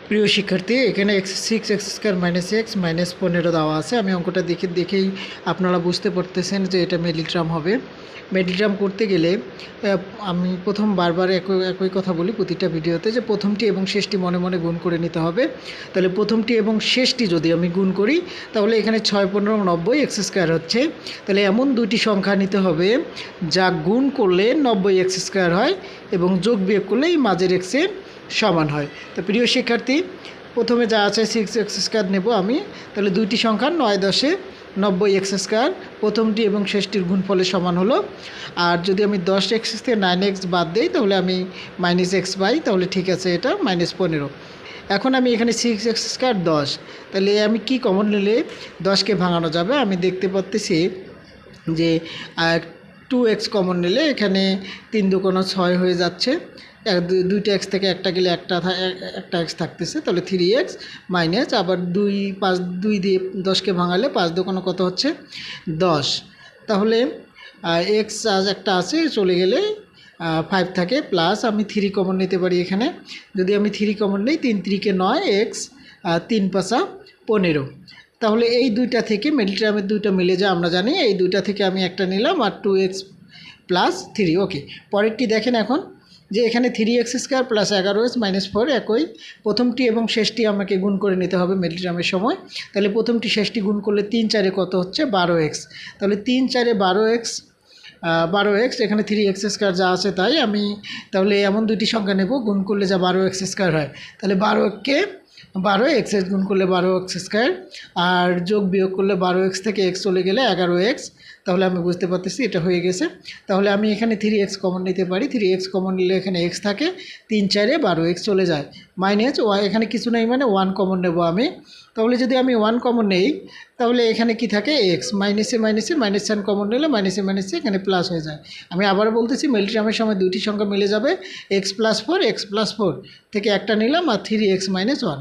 প্রিয় শিক্ষার্থী, এখানে x6x² - x -15 দেওয়া আছে। আমি অঙ্কটা দেখেই আপনারা বুঝতে পারতেছেন যে এটা মিডিল হবে। মিডিল করতে গেলে আমি বারবার একই কথা বলি প্রতিটা ভিডিওতে, যে প্রথমটি এবং শেষটি মনে মনে গুণ করে নিতে হবে। তাহলে প্রথমটি এবং শেষটি যদি আমি গুণ করি, তাহলে এখানে 6, 15, 90 x² হচ্ছে। তাহলে এমন দুইটি সংখ্যা নিতে হবে যা গুণ করলে 90 x² হয় এবং যোগ বিয়োগ করলে এই মাঝের এক্সের সমান হয়। তো প্রিয় শিক্ষার্থী, প্রথমে যা আছে 6x² নেব আমি। তাহলে দুইটি সংখ্যা 9, 10 90 x², প্রথমটি এবং শেষটির গুণফলের সমান হলো। আর যদি আমি 10x থেকে 9x বাদ দিই, তাহলে আমি -x পাই। তাহলে ঠিক আছে, এটা -15। এখন আমি এখানে 6x² 10, তাহলে আমি কি কমন নিলে 10কে ভাঙানো যাবে? আমি দেখতে পাচ্ছি যে 2x কমন নিলে এখানে 3 দুগুণে 6 হয়ে যাচ্ছে। দুইটা এক্স থেকে একটা গেলে একটা এক্স থাকতেছে, তাহলে 3x মাইনাস আবার 2 দিয়ে 10কে ভাঙালে 5 দুগুণে কত হচ্ছে? 10। তাহলে এক্স একটা আছে, চলে গেলে 5 থাকে, প্লাস আমি 3 কমন নিতে পারি এখানে। যদি আমি 3 কমন নিই, 3 3 9, x 3 5 15। তাহলে এই দুইটা থেকে মিডল টার্মের দুইটা মিলে যায়, আমরা জানি। এই দুইটা থেকে আমি একটা নিলাম, আর 2x + 3। ওকে, পরেরটি দেখেন এখন, যে এখানে 3x² + 11x - 4 একই। প্রথমটি এবং শেষটি আমাকে গুণ করে নিতে হবে মিডল টার্মের সময়। তাহলে প্রথমটি শেষটি গুণ করলে 3 4 কত হচ্ছে? 12x। তাহলে 3 4 12x, এখানে 3x² যা আছে তাই আমি। তাহলে এমন দুইটি সংখ্যা নেব গুণ করলে যা 12x² হয়। তাহলে 12কে 12x গুণ করলে 12x², আর যোগ বিয়োগ করলে 12x থেকে x চলে গেলে 11x। তাহলে আমি বুঝতে পারতেছি এটা হয়ে গেছে। তাহলে আমি এখানে 3x কমন নিতে পারি। 3x কমন নিলে এখানে x থাকে, 3 4 12x চলে যায়, মাইনাস y এখানে কিছু নেই মানে 1 কমন নেব আমি। তাহলে যদি আমি 1 কমন নেই, তাহলে এখানে কি থাকে? x। মাইনাসে -সাইন কমন নিলে মাইনাসে এখানে প্লাস হয়ে যায়। আমি আবার বলতেছি, মিডল টার্মের সময় দুইটি সংখ্যা মিলে যাবে, x + 4 থেকে একটা নিলাম, আর 3x - 1।